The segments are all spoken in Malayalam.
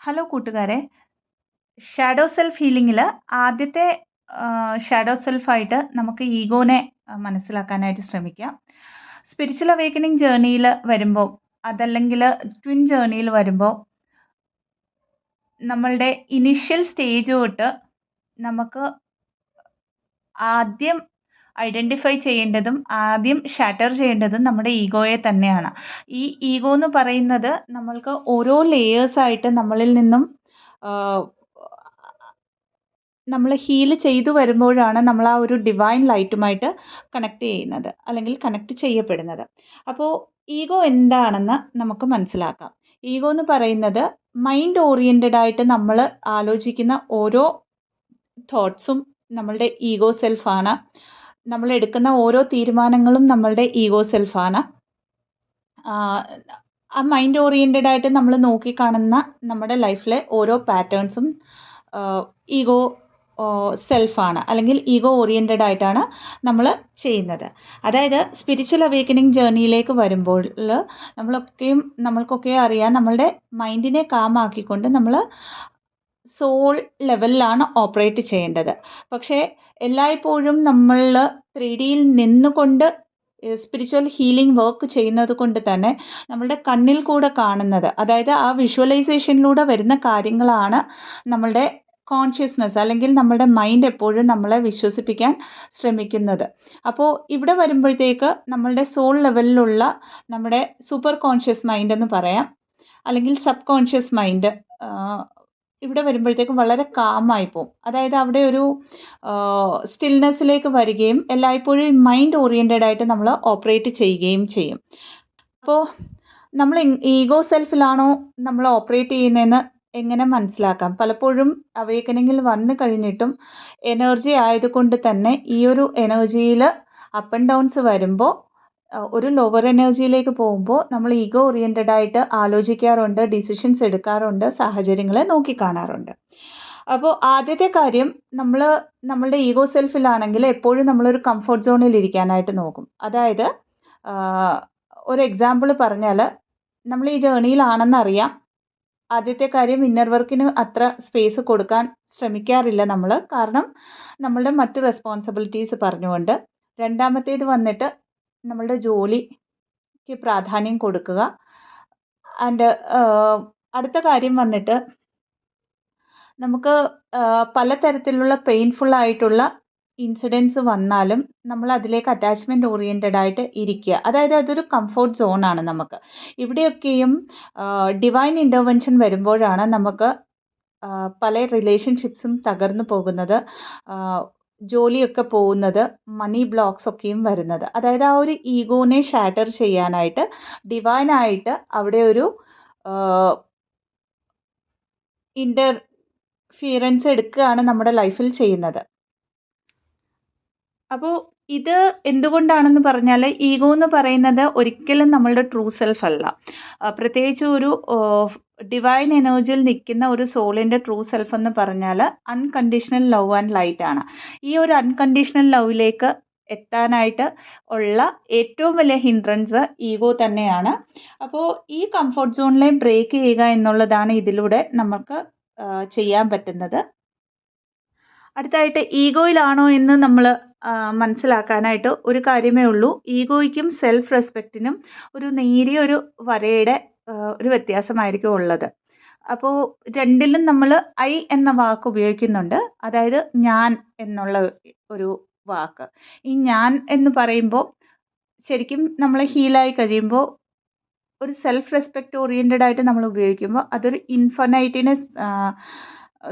ഹലോ കൂട്ടുകാരെ, ഷാഡോ സെൽഫ് ഹീലിംഗിൽ ആദ്യത്തെ ഷാഡോ സെൽഫായിട്ട് നമുക്ക് ഈഗോനെ മനസ്സിലാക്കാനായിട്ട് ശ്രമിക്കാം. സ്പിരിച്വൽ അവേക്കനിങ് ജേർണിയിൽ വരുമ്പോൾ, അതല്ലെങ്കിൽ ട്വിൻ ജേർണിയിൽ വരുമ്പോൾ, നമ്മളുടെ ഇനിഷ്യൽ സ്റ്റേജ് തൊട്ട് നമുക്ക് ആദ്യം ഐഡൻറ്റിഫൈ ചെയ്യേണ്ടതും ആദ്യം ഷാറ്റർ ചെയ്യേണ്ടതും നമ്മുടെ ഈഗോയെ തന്നെയാണ്. ഈ ഈഗോ എന്ന് പറയുന്നത് നമ്മൾക്ക് ഓരോ ലേയേഴ്സായിട്ട് നമ്മളിൽ നിന്നും നമ്മൾ ഹീൽ ചെയ്തു വരുമ്പോഴാണ് നമ്മൾ ആ ഒരു ഡിവൈൻ ലൈറ്റുമായിട്ട് കണക്ട് ചെയ്യുന്നത്, അല്ലെങ്കിൽ കണക്ട് ചെയ്യപ്പെടുന്നത്. അപ്പോൾ ഈഗോ എന്താണെന്ന് നമുക്ക് മനസ്സിലാക്കാം. ഈഗോ എന്ന് പറയുന്നത് മൈൻഡ് ഓറിയൻറ്റഡ് ആയിട്ട് നമ്മൾ ആലോചിക്കുന്ന ഓരോ തോട്ട്സും നമ്മളുടെ ഈഗോ സെൽഫാണ്. നമ്മൾ എടുക്കുന്ന ഓരോ തീരുമാനങ്ങളും നമ്മളുടെ ഈഗോ സെൽഫാണ്. ആ മൈൻഡ് ഓറിയൻറ്റഡ് ആയിട്ട് നമ്മൾ നോക്കിക്കാണുന്ന നമ്മുടെ ലൈഫിലെ ഓരോ പാറ്റേൺസും ഈഗോ സെൽഫാണ്, അല്ലെങ്കിൽ ഈഗോ ഓറിയൻറ്റഡ് ആയിട്ടാണ് നമ്മൾ ചെയ്യുന്നത്. അതായത് സ്പിരിച്വൽ അവേക്കനിങ് ജേർണിയിലേക്ക് വരുമ്പോൾ നമ്മൾക്കൊക്കെ അറിയാം, നമ്മളുടെ മൈൻഡിനെ കാമാക്കിക്കൊണ്ട് നമ്മൾ സോൾ ലെവലിലാണ് ഓപ്പറേറ്റ് ചെയ്യേണ്ടത്. പക്ഷേ എല്ലായ്പ്പോഴും നമ്മൾ 3Dയിൽ നിന്നുകൊണ്ട് സ്പിരിച്വൽ ഹീലിംഗ് വർക്ക് ചെയ്യുന്നത് കൊണ്ട് തന്നെ നമ്മളുടെ കണ്ണിൽ കൂടെ കാണുന്നത്, അതായത് ആ വിഷ്വലൈസേഷനിലൂടെ വരുന്ന കാര്യങ്ങളാണ് നമ്മളുടെ കോൺഷ്യസ്നെസ്, അല്ലെങ്കിൽ നമ്മുടെ മൈൻഡ് എപ്പോഴും നമ്മളെ വിശ്വസിപ്പിക്കാൻ ശ്രമിക്കുന്നത്. അപ്പോൾ ഇവിടെ വരുമ്പോഴത്തേക്ക് നമ്മളുടെ സോൾ ലെവലിലുള്ള നമ്മുടെ സൂപ്പർ കോൺഷ്യസ് മൈൻഡ് എന്ന് പറയാം, അല്ലെങ്കിൽ സബ് കോൺഷ്യസ് മൈൻഡ് ഇവിടെ വരുമ്പോഴത്തേക്കും വളരെ കാമായി പോകും. അതായത് അവിടെ ഒരു സ്റ്റിൽനെസ്സിലേക്ക് വരികയും എല്ലായ്പ്പോഴും മൈൻഡ് ഓറിയൻറ്റഡ് ആയിട്ട് നമ്മൾ ഓപ്പറേറ്റ് ചെയ്യുകയും ചെയ്യും. അപ്പോൾ നമ്മൾ ഈഗോ സെൽഫിലാണോ നമ്മൾ ഓപ്പറേറ്റ് ചെയ്യുന്നതെന്ന് എങ്ങനെ മനസ്സിലാക്കാം? പലപ്പോഴും അവേക്കനിങ്ങിൽ വന്നു കഴിഞ്ഞിട്ടും എനർജി ആയതുകൊണ്ട് തന്നെ ഈ ഒരു എനർജിയിൽ അപ്പ് ആൻഡ് ഡൗൺസ് വരുമ്പോൾ, ഒരു ലോവർ എനർജിയിലേക്ക് പോകുമ്പോൾ നമ്മൾ ഈഗോ ഓറിയൻറ്റഡ് ആയിട്ട് ആലോചിക്കാറുണ്ട്, ഡിസിഷൻസ് എടുക്കാറുണ്ട്, സാഹചര്യങ്ങളെ നോക്കിക്കാണാറുണ്ട്. അപ്പോൾ ആദ്യത്തെ കാര്യം, നമ്മളുടെ ഈഗോ സെൽഫിലാണെങ്കിൽ എപ്പോഴും നമ്മളൊരു കംഫർട്ട് സോണിൽ ഇരിക്കാനായിട്ട് നോക്കും. അതായത് ഒരു എക്സാമ്പിൾ പറഞ്ഞാൽ, നമ്മൾ ഈ ജേർണിയിലാണെന്നറിയാം. ആദ്യത്തെ കാര്യം, ഇന്നർ വർക്കിന് അത്ര സ്പേസ് കൊടുക്കാൻ ശ്രമിക്കാറില്ല നമ്മൾ, കാരണം നമ്മളുടെ മറ്റ് റെസ്പോൺസിബിലിറ്റീസ് പറഞ്ഞുകൊണ്ട്. രണ്ടാമത്തേത് വന്നിട്ട് നമ്മളുടെ ജോലിക്ക് പ്രാധാന്യം കൊടുക്കുക. ആൻഡ് അടുത്ത കാര്യം വന്നിട്ട്, നമുക്ക് പലതരത്തിലുള്ള പെയിൻഫുൾ ആയിട്ടുള്ള ഇൻസിഡൻസ് വന്നാലും നമ്മൾ അതിലേക്ക് അറ്റാച്ച്മെൻറ്റ് ഓറിയൻറ്റഡ് ആയിട്ട് ഇരിക്കുക. അതായത് അതൊരു കംഫോർട്ട് സോണാണ് നമുക്ക്. ഇവിടെയൊക്കെയും ഡിവൈൻ ഇൻ്റർവെൻഷൻ വരുമ്പോഴാണ് നമുക്ക് പല റിലേഷൻഷിപ്സും തകർന്നു പോകുന്നത്, ജോലിയൊക്കെ പോകുന്നത്, മണി ബ്ലോക്സ് ഒക്കെയും വരുന്നത്. അതായത് ആ ഒരു ഈഗോനെ ഷാറ്റർ ചെയ്യാനായിട്ട് ഡിവൈനായിട്ട് അവിടെ ഒരു ഇൻ്റർഫിയറൻസ് എടുക്കുകയാണ് നമ്മുടെ ലൈഫിൽ ചെയ്യുന്നത്. അപ്പോൾ ഇത് എന്തുകൊണ്ടാണെന്ന് പറഞ്ഞാൽ, ഈഗോ എന്ന് പറയുന്നത് ഒരിക്കലും നമ്മളുടെ ട്രൂ സെൽഫ് അല്ല. പ്രത്യേകിച്ച് ഒരു ഡിവൈൻ എനർജിയിൽ നിൽക്കുന്ന ഒരു സോളിൻ്റെ ട്രൂ സെൽഫ് എന്ന് പറഞ്ഞാൽ അൺകണ്ടീഷണൽ ലവ് ആൻഡ് ലൈറ്റ് ആണ്. ഈ ഒരു അൺകണ്ടീഷണൽ ലവിലേക്ക് എത്താനായിട്ട് ഉള്ള ഏറ്റവും വലിയ ഹിൻഡ്രൻസ് ഈഗോ തന്നെയാണ്. അപ്പോൾ ഈ കംഫർട്ട് സോണിലെ ബ്രേക്ക് ചെയ്യുക എന്നുള്ളതാണ് ഇതിലൂടെ നമുക്ക് ചെയ്യാൻ പറ്റുന്നത്. അടുത്തായിട്ട്, ഈഗോയിലാണോ എന്ന് നമ്മൾ മനസ്സിലാക്കാനായിട്ട് ഒരു കാര്യമേ ഉള്ളൂ. ഈഗോയ്ക്കും സെൽഫ് റെസ്പെക്റ്റിനും ഒരു നേരിയ ഒരു വരയുടെ ഒരു വ്യത്യാസമായിരിക്കും ഉള്ളത്. അപ്പോൾ രണ്ടിലും നമ്മൾ ഐ എന്ന വാക്ക് ഉപയോഗിക്കുന്നുണ്ട്, അതായത് ഞാൻ എന്നുള്ള ഒരു വാക്ക്. ഈ ഞാൻ എന്ന് പറയുമ്പോൾ ശരിക്കും നമ്മൾ ഹീലായി കഴിയുമ്പോൾ ഒരു സെൽഫ് റെസ്പെക്റ്റ് ഓറിയൻറ്റഡ് ആയിട്ട് നമ്മൾ ഉപയോഗിക്കുമ്പോൾ അതൊരു ഇൻഫിനൈറ്റിനെ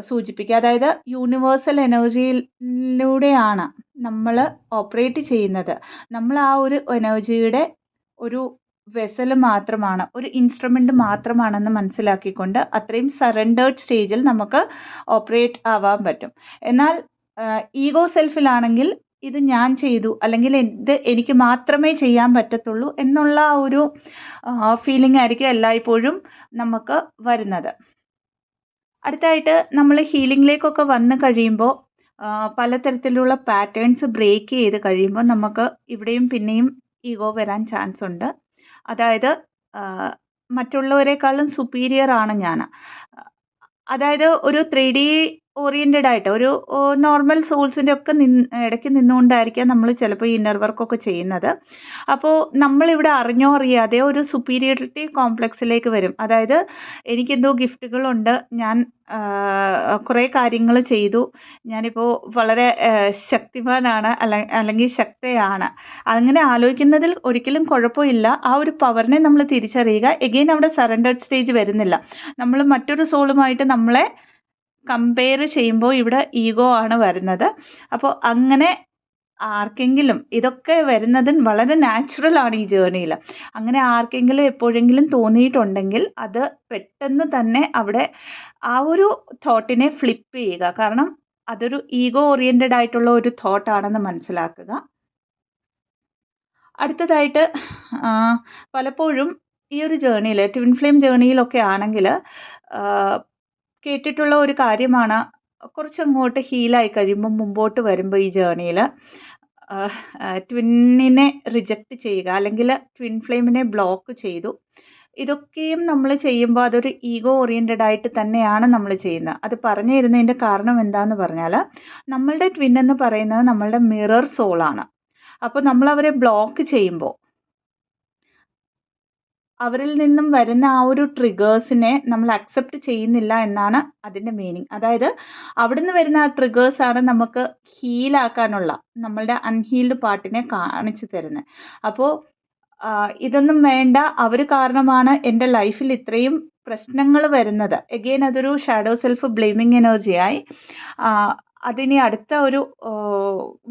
സൂചിപ്പിക്കുക. അതായത് യൂണിവേഴ്സൽ എനർജിയിലൂടെയാണ് നമ്മൾ ഓപ്പറേറ്റ് ചെയ്യുന്നത്. നമ്മൾ ആ ഒരു എനർജിയുടെ ഒരു വെസൽ മാത്രമാണ്, ഒരു ഇൻസ്ട്രുമെൻ്റ് മാത്രമാണെന്ന് മനസ്സിലാക്കിക്കൊണ്ട് അത്രയും സറണ്ടേർഡ് സ്റ്റേജിൽ നമുക്ക് ഓപ്പറേറ്റ് ആവാൻ പറ്റും. എന്നാൽ ഈഗോ സെൽഫിലാണെങ്കിൽ ഇത് ഞാൻ ചെയ്തു, അല്ലെങ്കിൽ ഇത് എനിക്ക് മാത്രമേ ചെയ്യാൻ പറ്റത്തുള്ളൂ എന്നുള്ള ആ ഒരു ഫീലിംഗ് ആയിരിക്കും എല്ലായ്പ്പോഴും നമുക്ക് വരുന്നത്. അടുത്തായിട്ട്, നമ്മൾ ഹീലിംഗിലേക്കൊക്കെ വന്നു കഴിയുമ്പോൾ പലതരത്തിലുള്ള പാറ്റേൺസ് ബ്രേക്ക് ചെയ്ത് കഴിയുമ്പോൾ നമുക്ക് ഇവിടെയും പിന്നെയും ഈഗോ വരാൻ ചാൻസ് ഉണ്ട്. അതായത് മറ്റുള്ളവരെക്കാളും സുപ്പീരിയർ ആണ് ഞാൻ, അതായത് ഒരു 3D ഓറിയന്റഡ് ആയിട്ട് ഒരു നോർമൽ സോൾസിൻ്റെ ഒക്കെ ഇടയ്ക്ക് നിന്നുകൊണ്ടായിരിക്കാം നമ്മൾ ചിലപ്പോൾ ഈ ഇന്നർ വർക്കൊക്കെ ചെയ്യുന്നത്. അപ്പോൾ നമ്മളിവിടെ അറിഞ്ഞോ അറിയാതെ ഒരു സുപ്പീരിയോറിറ്റി കോംപ്ലക്സിലേക്ക് വരും. അതായത് എനിക്കെന്തോ ഗിഫ്റ്റുകളുണ്ട്, ഞാൻ കുറേ കാര്യങ്ങൾ ചെയ്തു, ഞാനിപ്പോൾ വളരെ ശക്തിമാനാണ് അല്ലെങ്കിൽ ശക്തയാണ്, അങ്ങനെ ആലോചിക്കുന്നതിൽ ഒരിക്കലും കുഴപ്പമില്ല. ആ ഒരു പവറിനെ നമ്മൾ തിരിച്ചറിയുക. എഗെയിൻ അവിടെ സറണ്ടേർഡ് സ്റ്റേജ് വരുന്നില്ല. നമ്മൾ മറ്റൊരു സോളുമായിട്ട് നമ്മളെ കമ്പയർ ചെയ്യുമ്പോൾ ഇവിടെ ഈഗോ ആണ് വരുന്നത്. അപ്പോൾ അങ്ങനെ ആർക്കെങ്കിലും ഇതൊക്കെ വരുന്നത് വളരെ നാച്ചുറൽ ആണ് ഈ ജേർണിയിൽ. അങ്ങനെ ആർക്കെങ്കിലും എപ്പോഴെങ്കിലും തോന്നിയിട്ടുണ്ടെങ്കിൽ അത് പെട്ടെന്ന് തന്നെ അവിടെ ആ ഒരു തോട്ടിനെ ഫ്ലിപ്പ് ചെയ്യുക. കാരണം അതൊരു ഈഗോ ഓറിയന്റഡ് ആയിട്ടുള്ള ഒരു തോട്ടാണെന്ന് മനസ്സിലാക്കുക. അടുത്തതായിട്ട് പലപ്പോഴും ഈ ഒരു ജേർണിയിൽ ട്വിൻ ഫ്ലെയിം ജേർണിയിലൊക്കെ ആണെങ്കിൽ കേട്ടിട്ടുള്ള ഒരു കാര്യമാണ്, കുറച്ചങ്ങോട്ട് ഹീലായി കഴിയുമ്പോൾ മുമ്പോട്ട് വരുമ്പോൾ ഈ ജേർണിയിൽ ട്വിന്നിനെ റിജക്റ്റ് ചെയ്യുക അല്ലെങ്കിൽ ട്വിൻ ഫ്ലെയിമിനെ ബ്ലോക്ക് ചെയ്തു. ഇതൊക്കെയും നമ്മൾ ചെയ്യുമ്പോൾ അതൊരു ഈഗോ ഓറിയന്റഡ് ആയിട്ട് തന്നെയാണ് നമ്മൾ ചെയ്യുന്നത്. അത് പറഞ്ഞു തരുന്നതിൻ്റെ കാരണം എന്താണെന്ന് പറഞ്ഞാൽ, നമ്മളുടെ ട്വിൻ എന്ന് പറയുന്നത് നമ്മളുടെ മിറർ സോളാണ്. അപ്പോൾ നമ്മൾ അവരെ ബ്ലോക്ക് ചെയ്യുമ്പോൾ അവരിൽ നിന്നും വരുന്ന ആ ഒരു ട്രിഗേഴ്സിനെ നമ്മൾ അക്സെപ്റ്റ് ചെയ്യുന്നില്ല എന്നാണ് അതിൻ്റെ മീനിങ്. അതായത് അവിടുന്ന് വരുന്ന ആ ട്രിഗേഴ്സാണ് നമുക്ക് ഹീലാക്കാനുള്ള നമ്മളുടെ അൺഹീൽഡ് പാർട്ടിനെ കാണിച്ചു തരുന്നത്. അപ്പോൾ ഇതൊന്നും വേണ്ട, അവർ കാരണമാണ് എൻ്റെ ലൈഫിൽ ഇത്രയും പ്രശ്നങ്ങൾ വരുന്നത്. എഗെയിൻ അതൊരു ഷാഡോ സെൽഫ് ബ്ലെയിമിങ് എനർജിയായി. അതിനി അടുത്ത ഒരു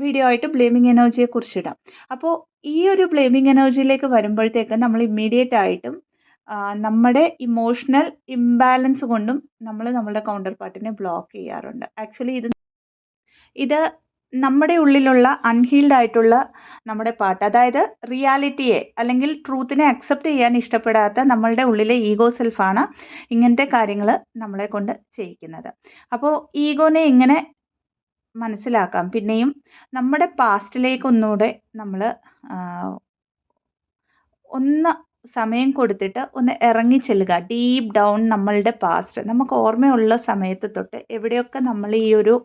വീഡിയോ ആയിട്ട് ബ്ലെയിമിങ് എനർജിയെ കുറിച്ചിടാം. അപ്പോൾ ഈ ഒരു ബ്ലെയിമിങ് എനർജിയിലേക്ക് വരുമ്പോഴത്തേക്ക് നമ്മൾ ഇമ്മീഡിയറ്റ് ആയിട്ടും നമ്മുടെ ഇമോഷണൽ ഇംബാലൻസ് കൊണ്ടും നമ്മൾ നമ്മുടെ കൗണ്ടർ പാർട്ടിനെ ബ്ലോക്ക് ചെയ്യാറുണ്ട്. ആക്ച്വലി ഇത് നമ്മുടെ ഉള്ളിലുള്ള അൺഹീൽഡ് ആയിട്ടുള്ള നമ്മുടെ പാർട്ട്, അതായത് റിയാലിറ്റിയെ അല്ലെങ്കിൽ ട്രൂത്തിനെ അക്സെപ്റ്റ് ചെയ്യാൻ ഇഷ്ടപ്പെടാത്ത നമ്മളുടെ ഉള്ളിലെ ഈഗോ സെൽഫാണ് ഇങ്ങനത്തെ കാര്യങ്ങൾ നമ്മളെ കൊണ്ട് ചെയ്യിക്കുന്നത്. അപ്പോൾ ഈഗോനെ എങ്ങനെ മനസ്സിലാക്കാം? പിന്നെയും നമ്മുടെ പാസ്റ്റിലേക്ക് ഒന്നുകൂടെ നമ്മൾ ഒന്ന് സമയം കൊടുത്തിട്ട് ഒന്ന് ഇറങ്ങി ചെല്ലുക. ഡീപ്പ് ഡൗൺ നമ്മളുടെ പാസ്റ്റ്, നമുക്ക് ഓർമ്മയുള്ള സമയത്ത് തൊട്ട് എവിടെയൊക്കെ നമ്മൾ ഈ ഒരു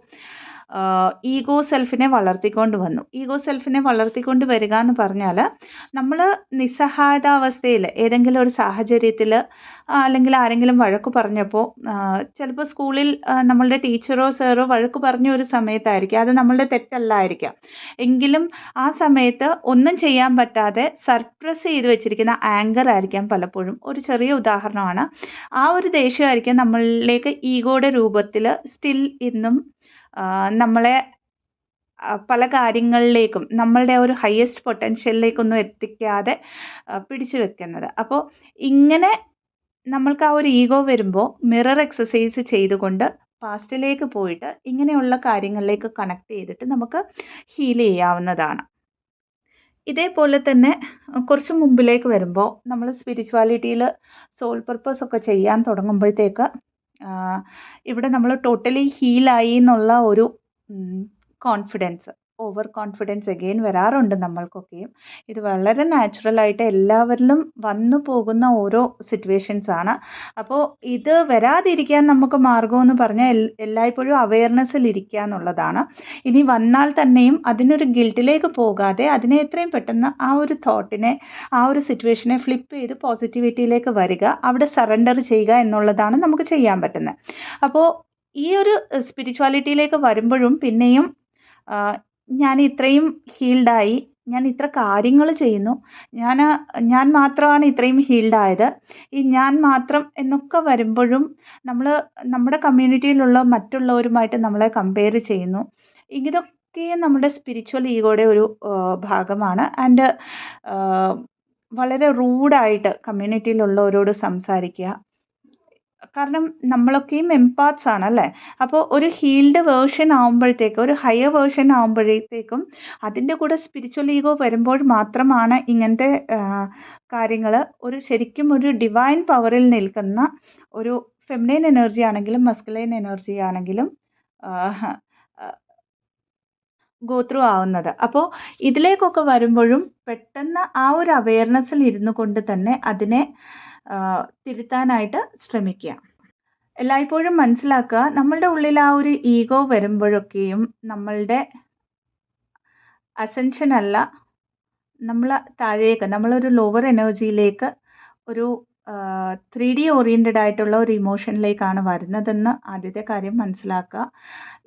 ഈഗോ സെൽഫിനെ വളർത്തിക്കൊണ്ട് വന്നു. ഈഗോ സെൽഫിനെ വളർത്തിക്കൊണ്ട് വരിക എന്ന് പറഞ്ഞാൽ, നമ്മൾ നിസ്സഹായതാവസ്ഥയിൽ ഏതെങ്കിലും ഒരു സാഹചര്യത്തിൽ അല്ലെങ്കിൽ ആരെങ്കിലും വഴക്ക് പറഞ്ഞപ്പോൾ, ചിലപ്പോൾ സ്കൂളിൽ നമ്മളുടെ ടീച്ചറോ സാറോ വഴക്ക് പറഞ്ഞ ഒരു സമയത്തായിരിക്കും, അത് നമ്മളുടെ തെറ്റല്ലായിരിക്കാം, എങ്കിലും ആ സമയത്ത് ഒന്നും ചെയ്യാൻ പറ്റാതെ സർപ്രസ് ചെയ്ത് വെച്ചിരിക്കുന്ന ആങ്കർ ആയിരിക്കാം പലപ്പോഴും. ഒരു ചെറിയ ഉദാഹരണമാണ്. ആ ഒരു ദേഷ്യമായിരിക്കും നമ്മളിലേക്ക് ഈഗോയുടെ രൂപത്തിൽ സ്റ്റിൽ ഇന്നും നമ്മളെ പല കാര്യങ്ങളിലേക്കും നമ്മളുടെ ഒരു ഹയസ്റ്റ് പൊട്ടൻഷ്യലിലേക്കൊന്നും എത്തിക്കാതെ പിടിച്ചു വെക്കുന്നത്. അപ്പോൾ ഇങ്ങനെ നമ്മൾക്ക് ആ ഒരു ഈഗോ വരുമ്പോൾ മിറർ എക്സസൈസ് ചെയ്തുകൊണ്ട് പാസ്റ്റിലേക്ക് പോയിട്ട് ഇങ്ങനെയുള്ള കാര്യങ്ങളിലേക്ക് കണക്ട് ചെയ്തിട്ട് നമുക്ക് ഹീൽ ചെയ്യാവുന്നതാണ്. ഇതേപോലെ തന്നെ കുറച്ച് മുമ്പിലേക്ക് വരുമ്പോൾ നമ്മൾ സ്പിരിച്വാലിറ്റിയിൽ സോൾ പർപ്പസ് ഒക്കെ ചെയ്യാൻ തുടങ്ങുമ്പോഴത്തേക്ക് ഇവിടെ നമ്മൾ ടോട്ടലി ഹീലായി എന്നുള്ള ഒരു കോൺഫിഡൻസ്, ഓവർ കോൺഫിഡൻസ് അഗെയിൻ വരാറുണ്ട് നമ്മൾക്കൊക്കെയും. ഇത് വളരെ നാച്ചുറലായിട്ട് എല്ലാവരിലും വന്നു പോകുന്ന ഓരോ സിറ്റുവേഷൻസ് ആണ്. അപ്പോൾ ഇത് വരാതിരിക്കാൻ നമുക്ക് മാർഗമെന്ന് പറഞ്ഞാൽ എല്ലായ്പ്പോഴും അവെയർനെസ്സിൽ ഇരിക്കുക എന്നുള്ളതാണ്. ഇനി വന്നാൽ തന്നെയും അതിനൊരു ഗിൽട്ടിലേക്ക് പോകാതെ അതിനെ എത്രയും പെട്ടെന്ന് ആ ഒരു തോട്ടിനെ, ആ ഒരു സിറ്റുവേഷനെ ഫ്ലിപ്പ് ചെയ്ത് പോസിറ്റിവിറ്റിയിലേക്ക് വരിക, അവിടെ സറണ്ടർ ചെയ്യുക എന്നുള്ളതാണ് നമുക്ക് ചെയ്യാൻ പറ്റുന്നത്. അപ്പോൾ ഈ ഒരു സ്പിരിച്വാലിറ്റിയിലേക്ക് വരുമ്പോഴും പിന്നെയും ഞാൻ ഇത്രയും ഹീൽഡായി, ഞാൻ ഇത്ര കാര്യങ്ങൾ ചെയ്യുന്നു, ഞാൻ മാത്രമാണ് ഇത്രയും ഹീൽഡായത്, ഈ ഞാൻ മാത്രം എന്നൊക്കെ വരുമ്പോഴും നമ്മൾ നമ്മുടെ കമ്മ്യൂണിറ്റിയിലുള്ള മറ്റുള്ളവരുമായിട്ട് നമ്മളെ കമ്പയർ ചെയ്യുന്നു. ഇതൊക്കെ നമ്മുടെ സ്പിരിച്വൽ ഈഗോയുടെ ഒരു ഭാഗമാണ്. ആൻഡ് വളരെ റൂഡായിട്ട് കമ്മ്യൂണിറ്റിയിലുള്ളവരോട് സംസാരിക്കുക. കാരണം നമ്മളൊക്കെയും എംപാത്സ് ആണ് അല്ലേ? അപ്പോൾ ഒരു ഹീൽഡ് വേർഷൻ ആകുമ്പോഴത്തേക്കും, ഒരു ഹയർ വേർഷൻ ആകുമ്പോഴത്തേക്കും അതിൻ്റെ കൂടെ സ്പിരിച്വൽ ഈഗോ വരുമ്പോൾ മാത്രമാണ് ഇങ്ങനത്തെ കാര്യങ്ങൾ ശരിക്കും ഒരു ഡിവൈൻ പവറിൽ നിൽക്കുന്ന ഒരു ഫെമിനൈൻ എനർജി ആണെങ്കിലും മസ്കുലൈൻ എനർജി ആണെങ്കിലും ഗോ ത്രൂ ആവുന്നത്. അപ്പോൾ ഇതിലേക്കൊക്കെ വരുമ്പോഴും പെട്ടെന്ന് ആ ഒരു അവെയർനെസ്സിൽ ഇരുന്നു കൊണ്ട് തന്നെ അതിനെ തിരുത്താനായിട്ട് ശ്രമിക്കുക. എല്ലായ്പ്പോഴും മനസ്സിലാക്കുക, നമ്മളുടെ ഉള്ളിൽ ആ ഒരു ഈഗോ വരുമ്പോഴൊക്കെയും നമ്മളുടെ അസെൻഷൻ അല്ല, നമ്മൾ താഴേക്ക്, നമ്മളൊരു ലോവർ എനർജിയിലേക്ക്, ഒരു 3D ഓറിയൻറ്റഡ് ആയിട്ടുള്ള ഒരു ഇമോഷനിലേക്കാണ് വരുന്നതെന്ന് ആദ്യത്തെ കാര്യം മനസ്സിലാക്കുക.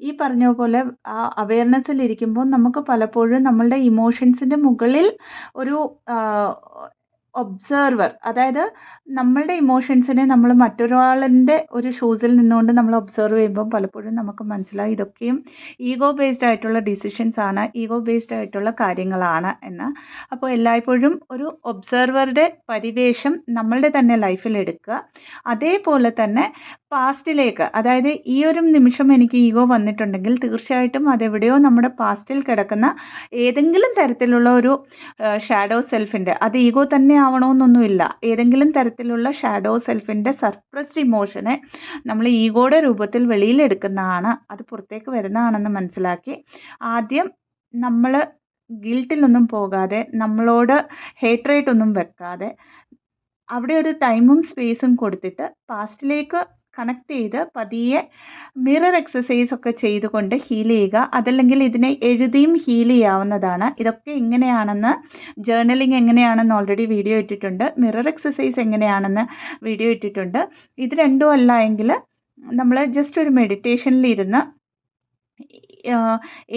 ഈ പറഞ്ഞ പോലെ ആ അവയർനെസ്സിൽ ഇരിക്കുമ്പോൾ നമുക്ക് പലപ്പോഴും നമ്മളുടെ ഇമോഷൻസിൻ്റെ മുകളിൽ ഒരു ഒബ്സർവർ, അതായത് നമ്മളുടെ ഇമോഷൻസിനെ നമ്മൾ മറ്റൊരാളിൻ്റെ ഒരു ഷൂസിൽ നിന്നുകൊണ്ട് നമ്മൾ ഒബ്സർവ് ചെയ്യുമ്പോൾ പലപ്പോഴും നമുക്ക് മനസ്സിലാവും ഇതൊക്കെയും ഈഗോ ബേസ്ഡ് ആയിട്ടുള്ള ഡിസിഷൻസ് ആണ്, ഈഗോ ബേസ്ഡ് ആയിട്ടുള്ള കാര്യങ്ങളാണ് എന്ന്. അപ്പോൾ എല്ലായ്പ്പോഴും ഒരു ഒബ്സർവറുടെ പരിവേഷം നമ്മളുടെ തന്നെ ലൈഫിൽ എടുക്കുക. അതേപോലെ തന്നെ പാസ്റ്റിലേക്ക്, അതായത് ഈ ഒരു നിമിഷം എനിക്ക് ഈഗോ വന്നിട്ടുണ്ടെങ്കിൽ തീർച്ചയായിട്ടും അതെവിടെയോ നമ്മുടെ പാസ്റ്റിൽ കിടക്കുന്ന ഏതെങ്കിലും തരത്തിലുള്ള ഒരു ഷാഡോ സെൽഫിൻ്റെ, അത് ഈഗോ തന്നെ ആവണമെന്നൊന്നുമില്ല, ഏതെങ്കിലും തരത്തിലുള്ള ഷാഡോ സെൽഫിൻ്റെ സർപ്രസ്ഡ് ഇമോഷനെ നമ്മൾ ഈഗോയുടെ രൂപത്തിൽ വെളിയിലെടുക്കുന്നതാണ്, അത് പുറത്തേക്ക് വരുന്നതാണെന്ന് മനസ്സിലാക്കി ആദ്യം നമ്മൾ ഗിൽട്ടിലൊന്നും പോകാതെ, നമ്മളോട് ഹേറ്റ്രേറ്റ് ഒന്നും വെക്കാതെ, അവിടെ ഒരു ടൈമും സ്പേസും കൊടുത്തിട്ട് പാസ്റ്റിലേക്ക് കണക്ട് ചെയ്ത് പതിയെ മിറർ എക്സസൈസ് ഒക്കെ ചെയ്തുകൊണ്ട് ഹീൽ ചെയ്യുക. അതല്ലെങ്കിൽ ഇതിനെ എഴുതിയും ഹീൽ ചെയ്യാവുന്നതാണ്. ഇതൊക്കെ എങ്ങനെയാണെന്ന്, ജേർണലിംഗ് എങ്ങനെയാണെന്ന് ഓൾറെഡി വീഡിയോ ഇട്ടിട്ടുണ്ട്, മിറർ എക്സസൈസ് എങ്ങനെയാണെന്ന് വീഡിയോ ഇട്ടിട്ടുണ്ട്. ഇത് രണ്ടും അല്ല എങ്കിൽ നമ്മൾ ജസ്റ്റ് ഒരു മെഡിറ്റേഷനിലിരുന്ന്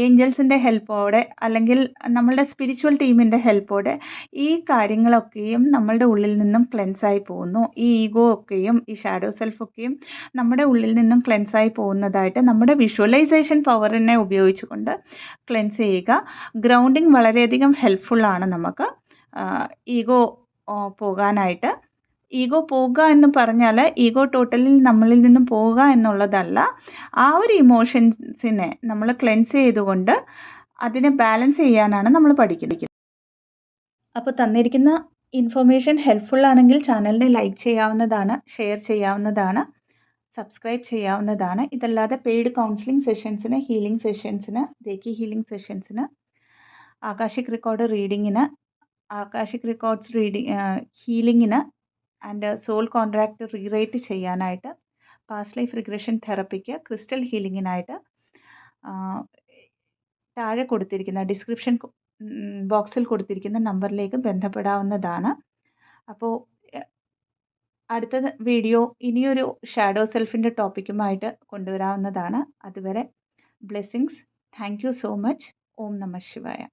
ഏഞ്ചൽസിൻ്റെ ഹെൽപ്പോടെ അല്ലെങ്കിൽ നമ്മളുടെ സ്പിരിച്വൽ ടീമിൻ്റെ ഹെൽപ്പോടെ ഈ കാര്യങ്ങളൊക്കെയും നമ്മളുടെ ഉള്ളിൽ നിന്നും ക്ലെൻസായി പോകുന്നു. ഈ ഈഗോ ഒക്കെയും ഈ ഷാഡോ സെൽഫൊക്കെയും നമ്മുടെ ഉള്ളിൽ നിന്നും ക്ലെൻസായി പോകുന്നതായിട്ട് നമ്മുടെ വിഷ്വലൈസേഷൻ പവറിനെ ഉപയോഗിച്ചുകൊണ്ട് ക്ലെൻസ് ചെയ്യുക. ഗ്രൗണ്ടിങ് വളരെയധികം ഹെൽപ്ഫുള്ളാണ് നമുക്ക് ഈഗോ പോകാനായിട്ട്. ഈഗോ പോകുക എന്ന് പറഞ്ഞാൽ ഈഗോ ടോട്ടലിൽ നമ്മളിൽ നിന്നും പോവുക എന്നുള്ളതല്ല, ആ ഒരു ഇമോഷൻസിനെ നമ്മൾ ക്ലെൻസ് ചെയ്തുകൊണ്ട് അതിനെ ബാലൻസ് ചെയ്യാനാണ് നമ്മൾ പഠിക്കുന്നത്. അപ്പോൾ തന്നിരിക്കുന്ന ഇൻഫർമേഷൻ ഹെൽപ്ഫുൾ ആണെങ്കിൽ ചാനലിനെ ലൈക്ക് ചെയ്യാവുന്നതാണ്, ഷെയർ ചെയ്യാവുന്നതാണ്, സബ്സ്ക്രൈബ് ചെയ്യാവുന്നതാണ്. ഇതല്ലാതെ പെയ്ഡ് കൗൺസിലിംഗ് സെഷൻസിന്, ഹീലിംഗ് സെഷൻസിന്, രേക്കി ഹീലിംഗ് സെഷൻസിന്, ആകാശിക് റെക്കോർഡ് റീഡിങ്ങിന്, ആകാശിക് റെക്കോർഡ്സ് ഹീലിങ്ങിന് ആൻഡ് സോൾ കോൺട്രാക്റ്റ് റീറൈറ്റ് ചെയ്യാനായിട്ട്, പാസ്റ്റ് ലൈഫ് റിഗ്രഷൻ തെറപ്പിക്ക്, ക്രിസ്റ്റൽ ഹീലിങ്ങിനായിട്ട് താഴെ കൊടുത്തിരിക്കുന്ന ഡിസ്ക്രിപ്ഷൻ ബോക്സിൽ കൊടുത്തിരിക്കുന്ന നമ്പറിലേക്ക് ബന്ധപ്പെടാവുന്നതാണ്. അപ്പോൾ അടുത്ത വീഡിയോ ഇനിയൊരു ഷാഡോ സെൽഫിൻ്റെ ടോപ്പിക്കുമായിട്ട് കൊണ്ടുവരാവുന്നതാണ്. അതുവരെ blessings. Thank you so much. ഓം നമഃ ശിവായ.